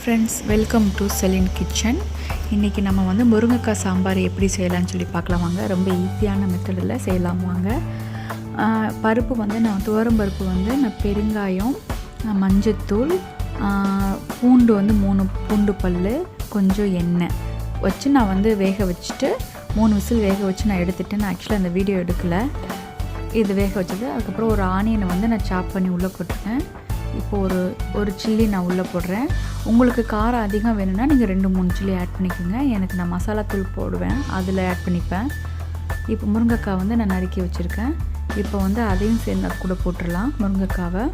Friends, welcome to Celine kitchen. இன்றைக்கி நம்ம வந்து முருங்கைக்காய் சாம்பார் எப்படி செய்யலாம்னு சொல்லி பார்க்கலாம் வாங்க. ரொம்ப ஈஸியான மெத்தடில் செய்யலாம் வாங்க. பருப்பு வந்து நான் துவரம் பருப்பு வந்து நான் பெருங்காயம், மஞ்சத்தூள், பூண்டு வந்து 3 பூண்டு பல், கொஞ்சம் எண்ணெய் வச்சு நான் வந்து வேக வச்சுட்டு 3 விசில் வேக வச்சு நான் எடுத்துகிட்டேன். நான் ஆக்சுவலாக அந்த வீடியோ எடுக்கலை, இது வேக வச்சது. அதுக்கப்புறம் ஒரு ஆனியனை வந்து நான் சாப் பண்ணி உள்ளே போட்டிருக்கேன். இப்போது ஒரு சில்லி நான் உள்ளே போடுறேன். உங்களுக்கு காரம் அதிகம் வேணும்னா நீங்கள் 2-3 சில்லி ஆட் பண்ணிக்கோங்க. எனக்கு நான் மசாலா தூள் போடுவேன், அதில் ஆட் பண்ணிப்பேன். இப்போ முருங்கைக்காய் வந்து நான் நறுக்கி வச்சுருக்கேன். இப்போ வந்து அதையும் சேர்ந்து அது கூட போட்டுடலாம். முருங்கைக்காவை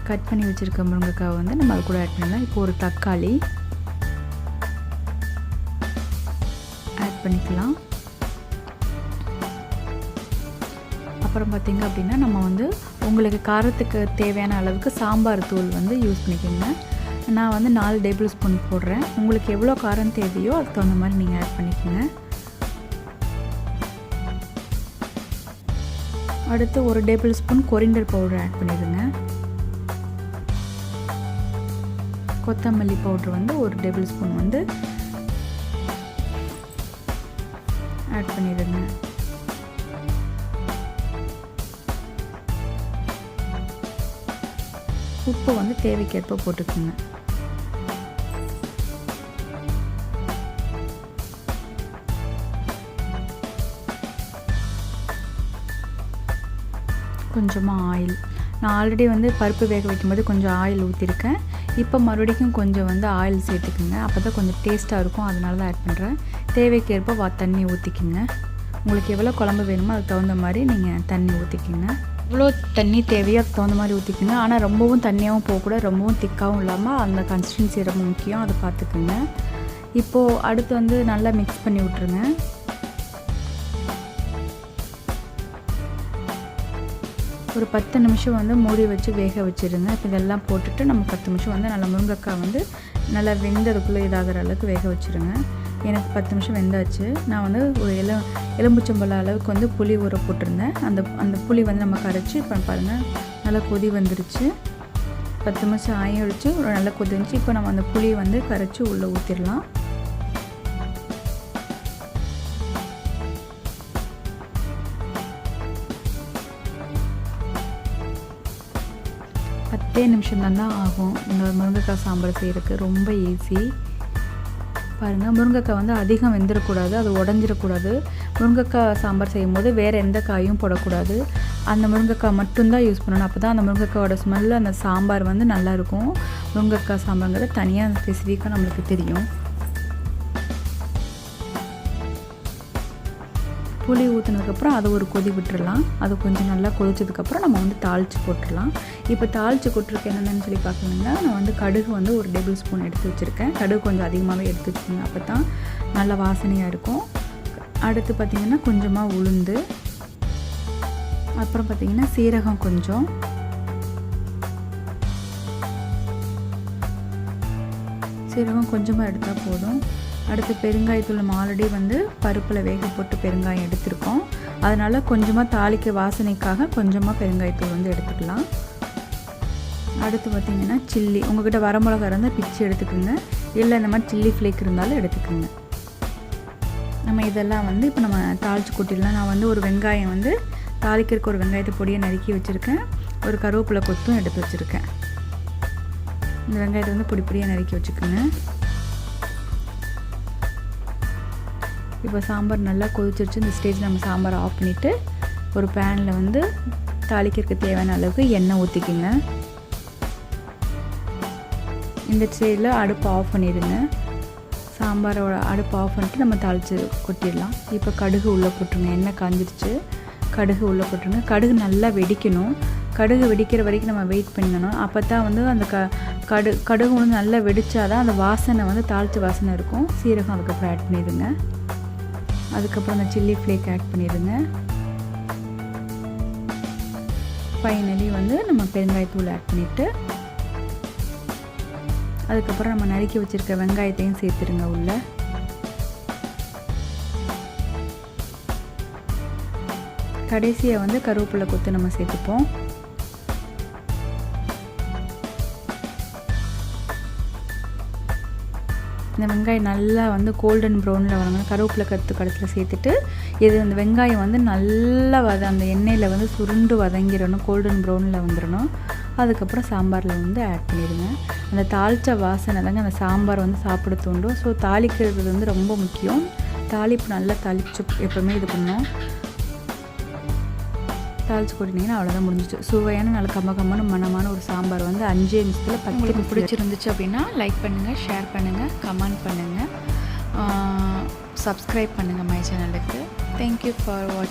கட் பண்ணி வச்சுருக்க முருங்கைக்காவை வந்து நம்ம அது கூட ஆட் பண்ணிடலாம். இப்போ ஒரு தக்காளி ஆட் பண்ணிக்கலாம். அப்புறம் பார்த்திங்க அப்படின்னா நம்ம வந்து உங்களுக்கு காரத்துக்கு தேவையான அளவுக்கு சாம்பார் தூள் வந்து யூஸ் பண்ணிக்கோங்க. நான் வந்து 4 டேபிள் ஸ்பூன் போடுறேன். உங்களுக்கு எவ்வளோ காரம் தேவையோ அதுக்கு தகுந்த மாதிரி நீங்கள் ஆட் பண்ணிக்கோங்க. அடுத்து ஒரு table spoon coriander powder add பண்ணிடுங்க. கொத்தமல்லி பவுடர் வந்து ஒரு டேபிள் ஸ்பூன் வந்து ஆட் பண்ணிடுங்க. உப்பு வந்து தேவைக்கேற்ப போட்டுக்கோங்க. கொஞ்சமாக ஆயில், நான் ஆல்ரெடி வந்து பருப்பு வேக வைக்கும்போது கொஞ்சம் ஆயில் ஊற்றிருக்கேன். இப்போ மறுபடியும் கொஞ்சம் வந்து ஆயில் சேர்த்துக்குங்க. அப்போ தான் கொஞ்சம் டேஸ்ட்டாக இருக்கும், அதனால தான் ஆட் பண்ணுறேன். தேவைக்கேற்ப தண்ணி ஊற்றிக்குங்க. உங்களுக்கு எவ்வளோ குழம்பு வேணுமோ அதுக்கு தகுந்த மாதிரி நீங்கள் தண்ணி ஊற்றிக்கிங்க. எவ்வளோ தண்ணி தேவையோ அதுக்கு தகுந்த மாதிரி ஊற்றிக்குங்க. ஆனால் ரொம்பவும் தண்ணியாகவும் போகக்கூடாது, ரொம்பவும் திக்காகவும் இல்லாமல் அந்த கன்சிஸ்டன்சி ரொம்ப முக்கியம், அதை பார்த்துக்குங்க. இப்போது அடுத்து வந்து நல்லா மிக்ஸ் பண்ணி விட்ருங்க. ஒரு 10 நிமிஷம் வந்து மூடி வச்சு வேக வச்சுருங்க. இப்போ இதெல்லாம் போட்டுட்டு நம்ம 10 நிமிஷம் வந்து நல்லா முருங்கைக்காய் வந்து நல்லா வெந்ததுக்குள்ளே இதாகிற அளவுக்கு வேக வச்சுருங்க. எனக்கு 10 நிமிஷம் வெந்தாச்சு. நான் வந்து ஒரு எலும்புச்சம்பழ அளவுக்கு வந்து புளி ஊற போட்டிருந்தேன். அந்த புளி வந்து நம்ம கரைச்சி இப்போ பாருங்கள் நல்லா கொதி வந்துருச்சு. 10 நிமிஷம் ஆயிடுச்சு, ஒரு நல்லா கொதி வந்துச்சு. இப்போ நம்ம அந்த புளியை வந்து கரைச்சி உள்ளே ஊற்றிடலாம். பத்தே நிமிஷம் தான் ஆகும் இந்த முருங்கைக்காய் சாம்பார் செய்கிறதுக்கு. ரொம்ப ஈஸி பாருங்கள். முருங்கைக்காய் வந்து அதிகம் வெந்துடக்கூடாது, அது உடஞ்சிடக்கூடாது. முருங்கைக்காய் சாம்பார் செய்யும்போது வேறு எந்த காயும் போடக்கூடாது. அந்த முருங்கைக்காய் மட்டும்தான் யூஸ் பண்ணணும். அப்போ தான் அந்த முருங்கைக்காயோட ஸ்மெல்லு அந்த சாம்பார் வந்து நல்லாயிருக்கும். முருங்கைக்காய் சாம்பாருங்கிறது தனியாக ஸ்பெசிஃபிக்காக நம்மளுக்கு தெரியும். புளி ஊற்றினதுக்கப்புறம் அதை ஒரு கொதி விட்டுடலாம். அது கொஞ்சம் நல்லா கொதிச்சதுக்கப்புறம் நம்ம வந்து தாளித்து போட்டுடலாம். இப்போ தாளித்து கொட்டிருக்கேன் என்னென்னு சொல்லி பார்க்கணுங்கன்னா, நான் வந்து கடுகு வந்து ஒரு டேபிள் ஸ்பூன் எடுத்து வச்சுருக்கேன். கடுகு கொஞ்சம் அதிகமாகவே எடுத்து வச்சுக்கோங்க, அப்போ தான் நல்லா வாசனையாக இருக்கும். அடுத்து பார்த்திங்கன்னா கொஞ்சமாக உளுந்து, அப்புறம் பார்த்திங்கன்னா சீரகம் கொஞ்சம், சீரகம் கொஞ்சமாக எடுத்தால் போதும். அடுத்து பெருங்காயத்தூள், நம்ம ஆல்ரெடி வந்து பருப்பில் வேக போட்டு பெருங்காயம் எடுத்துருக்கோம். அதனால் கொஞ்சமாக தாளிக்க வாசனைக்காக கொஞ்சமாக பெருங்காயத்தூள் வந்து எடுத்துக்கலாம். அடுத்து பார்த்திங்கன்னா சில்லி, உங்கள்கிட்ட வரமிளகா இருந்தால் பிச்சு எடுத்துக்கோங்க, இல்லை இந்த மாதிரி சில்லி ஃப்ளேக் இருந்தாலும் எடுத்துக்கோங்க. நம்ம இதெல்லாம் வந்து இப்போ நம்ம தாளித்து கொட்டிடலாம். நான் வந்து ஒரு வெங்காயம் வந்து தாளிக்கிறதுக்கு ஒரு வெங்காயத்தை பொடியை நறுக்கி வச்சுருக்கேன். ஒரு கருவேப்பிலை கொத்தும் எடுத்து வச்சுருக்கேன். இந்த வெங்காயத்தை வந்து பொடியாக நறுக்கி வச்சுக்கோங்க. இப்போ சாம்பார் நல்லா கொதிச்சிருச்சு. இந்த ஸ்டேஜ் நம்ம சாம்பார் ஆஃப் பண்ணிவிட்டு ஒரு பேனில் வந்து தாளிக்கிறதுக்கு தேவையான அளவுக்கு எண்ணெய் ஊற்றிக்குங்க. இந்த ஸ்டேஜில் அடுப்பு ஆஃப் பண்ணிடுங்க. சாம்பாரோட அடுப்பு ஆஃப் பண்ணிட்டு நம்ம தாளித்து கொட்டிடலாம். இப்போ கடுகு உள்ளே போட்டுருங்க. எண்ணெய் காஞ்சிருச்சு, கடுகு உள்ளே போட்டுருங்க. கடுகு நல்லா வெடிக்கணும். கடுகு வெடிக்கிற வரைக்கும் நம்ம வெயிட் பண்ணணும். அப்போ தான் வந்து அந்த கடுகு வந்து நல்லா வெடித்தாதான் அந்த வாசனை வந்து தாளித்த வாசனை இருக்கும். சீரகம் அதுக்கப்புறம் ஆட் பண்ணிடுங்க. அதுக்கப்புறம் அந்த சில்லி ஃப்ளேக் ஆட் பண்ணிடுங்க. ஃபைனலி வந்து நம்ம பெருங்காயத்தூள் ஆட் பண்ணிவிட்டு அதுக்கப்புறம் நம்ம நறுக்கி வச்சுருக்க வெங்காயத்தையும் சேர்த்துருங்க உள்ள. கடைசியாக வந்து கருவேப்பிலை கொத்து நம்ம சேர்த்துப்போம். இந்த வெங்காயம் நல்லா வந்து கோல்டன் ப்ரௌனில் வரணும். கருவேப்பிலை கடைசியில் சேர்த்துட்டு இது அந்த வெங்காயம் வந்து நல்லா அந்த எண்ணெயில் வந்து சுருண்டு வதங்கிடணும், கோல்டன் ப்ரௌனில் வந்துடணும். அதுக்கப்புறம் சாம்பாரில் வந்து ஆட் பண்ணிடுங்க. அந்த தாளித்த வாசனை தாங்க அந்த சாம்பார் வந்து சாப்பிட தூண்டும். ஸோ தாளிக்கிறது வந்து ரொம்ப முக்கியம். தாளிப்பு நல்லா தாளிச்சு எப்போவுமே இது பண்ணணும். தாளித்து கொட்டினீங்கன்னா அவ்வளோதான் முடிஞ்சிச்சு. சுவையான நல்ல கம்ம மனமான ஒரு சாம்பார் வந்து 5 நிமிஷத்தில் பத்து. பிடிச்சிருந்துச்சு அப்படின்னா லைக் பண்ணுங்கள், ஷேர் பண்ணுங்கள், கமெண்ட் பண்ணுங்கள், சப்ஸ்கிரைப் பண்ணுங்கள் மை சேனலுக்கு. தேங்க்யூ ஃபார் வாட்சிங்.